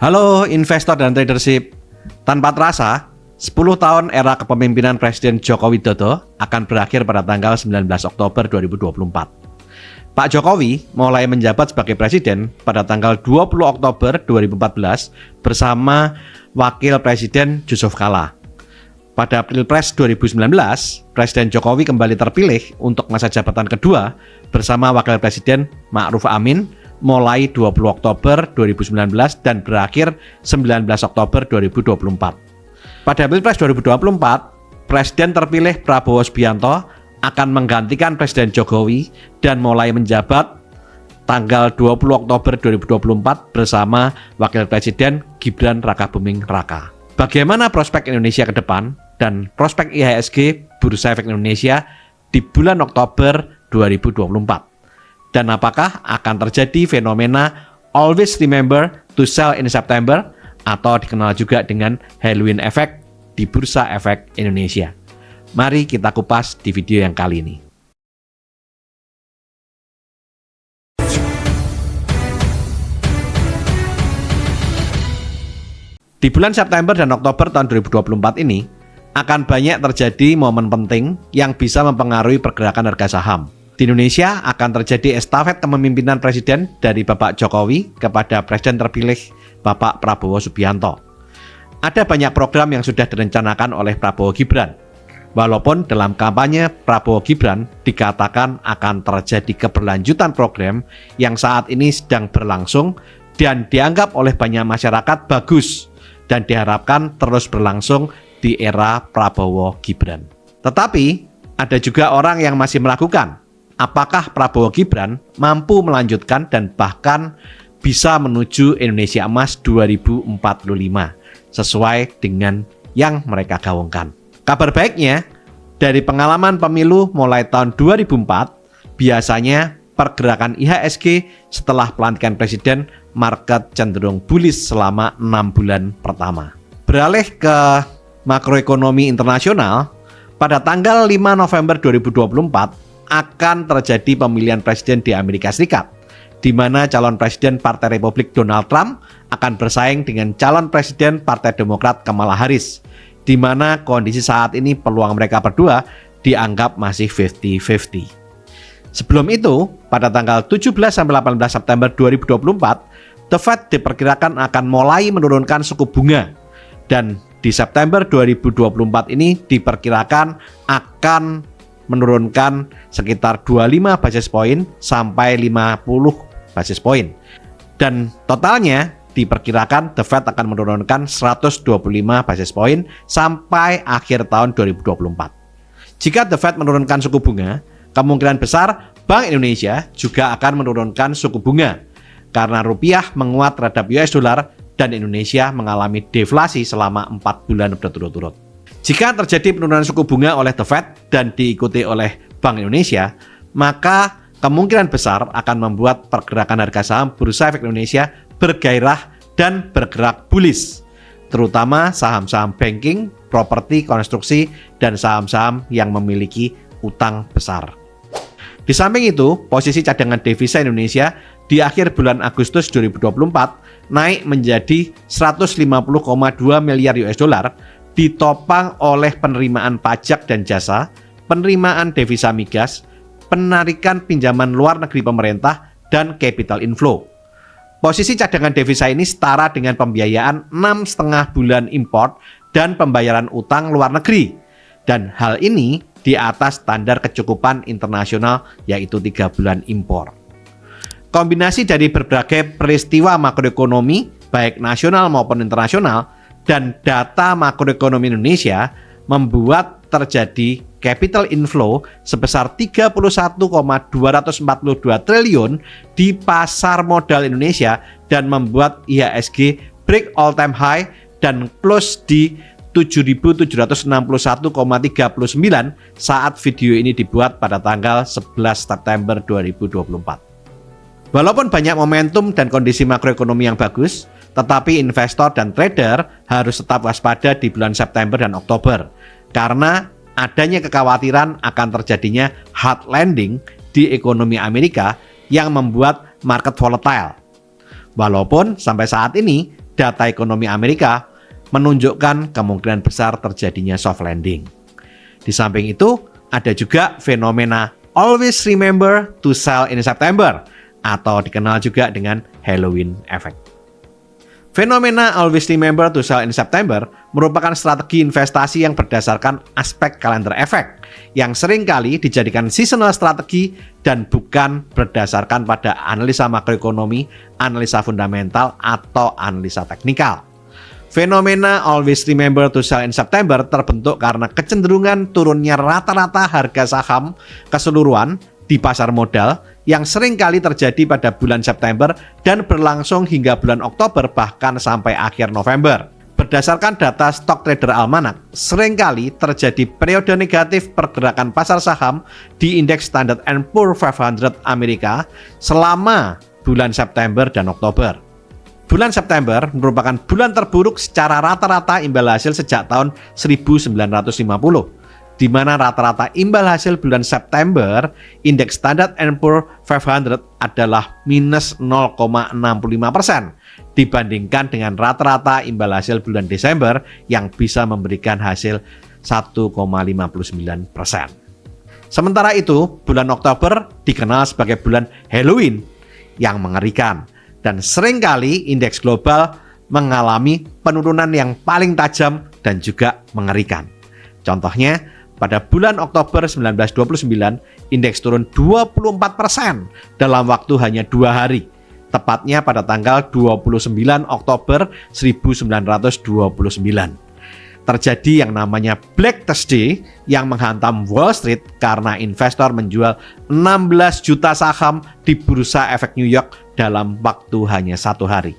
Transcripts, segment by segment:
Halo investor dan tradership. Tanpa terasa, 10 tahun era kepemimpinan Presiden Joko Widodo akan berakhir pada tanggal 19 Oktober 2024. Pak Jokowi mulai menjabat sebagai presiden pada tanggal 20 Oktober 2014 bersama Wakil Presiden Yusuf Kala. Pada Pilpres 2019, Presiden Jokowi kembali terpilih untuk masa jabatan kedua bersama Wakil Presiden Ma'ruf Amin mulai 20 Oktober 2019 dan berakhir 19 Oktober 2024. Pada Pilpres 2024, Presiden terpilih Prabowo Subianto akan menggantikan Presiden Jokowi dan mulai menjabat tanggal 20 Oktober 2024 bersama Wakil Presiden Gibran Rakabuming Raka. Bagaimana prospek Indonesia ke depan dan prospek IHSG Bursa Efek Indonesia di bulan Oktober 2024? Dan apakah akan terjadi fenomena always remember to sell in September atau dikenal juga dengan Halloween Effect di Bursa Efek Indonesia? Mari kita kupas di video yang kali ini. Di bulan September dan Oktober tahun 2024 ini akan banyak terjadi momen penting yang bisa mempengaruhi pergerakan harga saham. Di Indonesia akan terjadi estafet kepemimpinan presiden dari Bapak Jokowi kepada Presiden terpilih Bapak Prabowo Subianto. Ada banyak program yang sudah direncanakan oleh Prabowo Gibran. Walaupun dalam kampanye Prabowo Gibran dikatakan akan terjadi keberlanjutan program yang saat ini sedang berlangsung dan dianggap oleh banyak masyarakat bagus dan diharapkan terus berlangsung di era Prabowo Gibran. Tetapi ada juga orang yang masih meragukan apakah Prabowo Gibran mampu melanjutkan dan bahkan bisa menuju Indonesia Emas 2045 sesuai dengan yang mereka gaungkan. Kabar baiknya, dari pengalaman pemilu mulai tahun 2004, biasanya pergerakan IHSG setelah pelantikan presiden market cenderung bullish selama 6 bulan pertama. Beralih ke makroekonomi internasional, pada tanggal 5 November 2024 akan terjadi pemilihan presiden di Amerika Serikat, di mana calon presiden Partai Republik Donald Trump akan bersaing dengan calon presiden Partai Demokrat Kamala Harris, di mana kondisi saat ini peluang mereka berdua dianggap masih 50-50. Sebelum itu, pada tanggal 17-18 September 2024, The Fed diperkirakan akan mulai menurunkan suku bunga, dan di September 2024 ini diperkirakan akan menurunkan sekitar 25 basis point sampai 50 basis point. Dan totalnya diperkirakan The Fed akan menurunkan 125 basis point sampai akhir tahun 2024. Jika The Fed menurunkan suku bunga, kemungkinan besar Bank Indonesia juga akan menurunkan suku bunga karena rupiah menguat terhadap US dollar dan Indonesia mengalami deflasi selama 4 bulan berturut-turut. Jika terjadi penurunan suku bunga oleh The Fed dan diikuti oleh Bank Indonesia, maka kemungkinan besar akan membuat pergerakan harga saham Bursa Efek Indonesia bergairah dan bergerak bullish, terutama saham-saham banking, properti, konstruksi, dan saham-saham yang memiliki utang besar. Di samping itu, posisi cadangan devisa Indonesia di akhir bulan Agustus 2024 naik menjadi 150,2 miliar US dollar, ditopang oleh penerimaan pajak dan jasa, penerimaan devisa migas, penarikan pinjaman luar negeri pemerintah, dan capital inflow. Posisi cadangan devisa ini setara dengan pembiayaan 6,5 bulan import dan pembayaran utang luar negeri. Dan hal ini di atas standar kecukupan internasional yaitu 3 bulan impor. Kombinasi dari berbagai peristiwa makroekonomi, baik nasional maupun internasional, dan data makroekonomi Indonesia membuat terjadi capital inflow sebesar 31,242 triliun di pasar modal Indonesia dan membuat IHSG break all time high dan close di 7.761,39 saat video ini dibuat pada tanggal 11 September 2024. Walaupun banyak momentum dan kondisi makroekonomi yang bagus, tetapi investor dan trader harus tetap waspada di bulan September dan Oktober karena adanya kekhawatiran akan terjadinya hard landing di ekonomi Amerika yang membuat market volatile. Walaupun sampai saat ini data ekonomi Amerika menunjukkan kemungkinan besar terjadinya soft landing. Di samping itu, ada juga fenomena always remember to sell in September atau dikenal juga dengan Halloween effect. Fenomena always remember to sell in September merupakan strategi investasi yang berdasarkan aspek kalender efek yang seringkali dijadikan seasonal strategi dan bukan berdasarkan pada analisa makroekonomi, analisa fundamental, atau analisa teknikal. Fenomena always remember to sell in September terbentuk karena kecenderungan turunnya rata-rata harga saham keseluruhan di pasar modal yang seringkali terjadi pada bulan September dan berlangsung hingga bulan Oktober bahkan sampai akhir November. Berdasarkan data Stock Trader Almanac, seringkali terjadi periode negatif pergerakan pasar saham di indeks Standard & Poor's 500 Amerika selama bulan September dan Oktober. Bulan September merupakan bulan terburuk secara rata-rata imbal hasil sejak tahun 1950. Di mana rata-rata imbal hasil bulan September indeks Standard & Poor's 500 adalah minus 0,65% dibandingkan dengan rata-rata imbal hasil bulan Desember yang bisa memberikan hasil 1,59%. Sementara itu, bulan Oktober dikenal sebagai bulan Halloween yang mengerikan dan seringkali indeks global mengalami penurunan yang paling tajam dan juga mengerikan. Contohnya, pada bulan Oktober 1929, indeks turun 24% dalam waktu hanya 2 hari, tepatnya pada tanggal 29 Oktober 1929. Terjadi yang namanya Black Thursday yang menghantam Wall Street karena investor menjual 16 juta saham di Bursa Efek New York dalam waktu hanya 1 hari.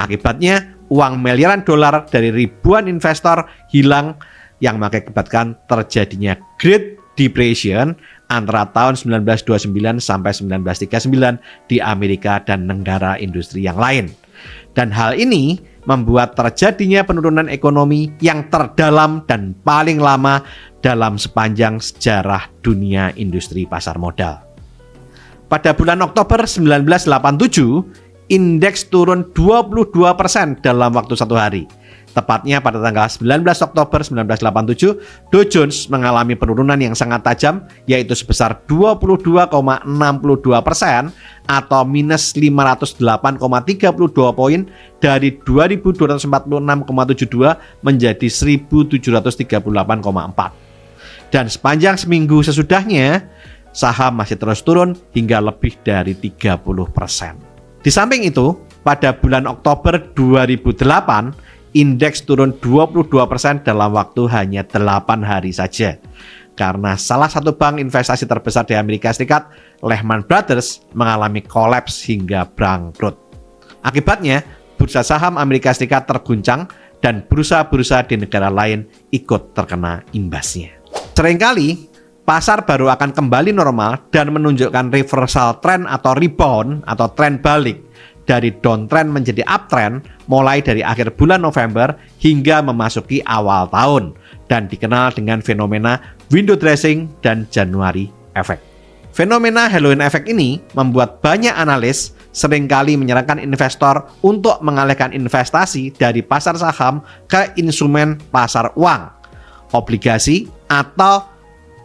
Akibatnya, uang miliaran dolar dari ribuan investor hilang yang mengakibatkan terjadinya Great Depression antara tahun 1929 sampai 1939 di Amerika dan negara industri yang lain. Dan hal ini membuat terjadinya penurunan ekonomi yang terdalam dan paling lama dalam sepanjang sejarah dunia industri pasar modal. Pada bulan Oktober 1987, indeks turun 22% dalam waktu 1 hari. Tepatnya pada tanggal 19 Oktober 1987, Dow Jones mengalami penurunan yang sangat tajam, yaitu sebesar 22,62% atau minus 508,32 poin dari 2.246,72 menjadi 1.738,4. Dan sepanjang seminggu sesudahnya, saham masih terus turun hingga lebih dari 30%. Di samping itu, pada bulan Oktober 2008, indeks turun 22% dalam waktu hanya 8 hari saja. Karena salah satu bank investasi terbesar di Amerika Serikat, Lehman Brothers, mengalami kolaps hingga bangkrut. Akibatnya, bursa saham Amerika Serikat terguncang dan bursa-bursa di negara lain ikut terkena imbasnya. Seringkali, pasar baru akan kembali normal dan menunjukkan reversal trend atau rebound atau tren balik dari downtrend menjadi uptrend mulai dari akhir bulan November hingga memasuki awal tahun dan dikenal dengan fenomena window dressing dan January effect. Fenomena Halloween effect ini membuat banyak analis seringkali menyarankan investor untuk mengalihkan investasi dari pasar saham ke instrumen pasar uang, obligasi, atau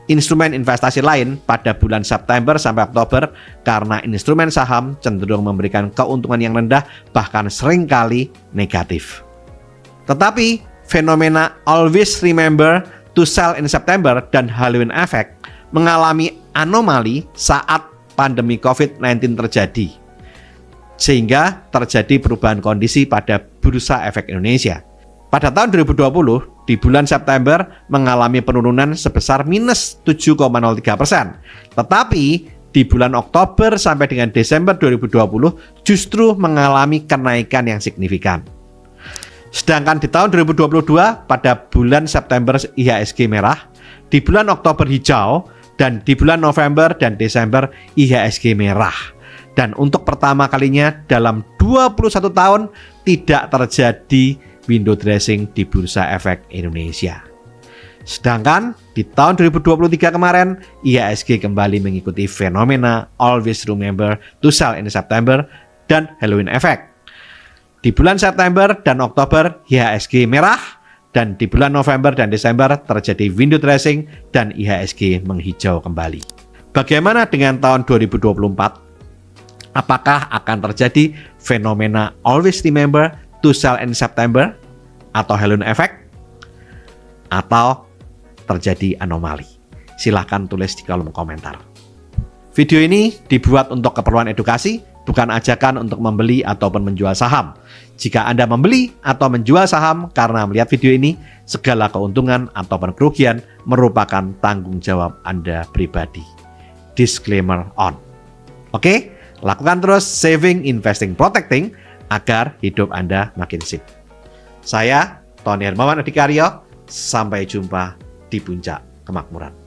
instrumen investasi lain pada bulan September sampai Oktober karena instrumen saham cenderung memberikan keuntungan yang rendah bahkan seringkali negatif. Tetapi fenomena always remember to sell in September dan Halloween effect mengalami anomali saat pandemi COVID-19 terjadi, sehingga terjadi perubahan kondisi pada Bursa Efek Indonesia. Pada tahun 2020, di bulan September mengalami penurunan sebesar minus 7,03%. Tetapi di bulan Oktober sampai dengan Desember 2020 justru mengalami kenaikan yang signifikan. Sedangkan di tahun 2022 pada bulan September IHSG merah, di bulan Oktober hijau, dan di bulan November dan Desember IHSG merah. Dan untuk pertama kalinya dalam 21 tahun tidak terjadi window dressing di Bursa Efek Indonesia. Sedangkan di tahun 2023 kemarin, IHSG kembali mengikuti fenomena always remember to sell in September dan Halloween effect. Di bulan September dan Oktober IHSG merah, dan di bulan November dan Desember terjadi window dressing dan IHSG menghijau kembali. Bagaimana dengan tahun 2024? Apakah akan terjadi fenomena always remember to sell in September atau Halloween effect, atau terjadi anomali? Silahkan tulis di kolom komentar. Video ini dibuat untuk keperluan edukasi, bukan ajakan untuk membeli ataupun menjual saham. Jika Anda membeli atau menjual saham karena melihat video ini, segala keuntungan ataupun kerugian merupakan tanggung jawab Anda pribadi. Disclaimer on. Oke, lakukan terus saving, investing, protecting agar hidup Anda makin sip. Saya Tony Hermawan Adikaryo, sampai jumpa di puncak kemakmuran.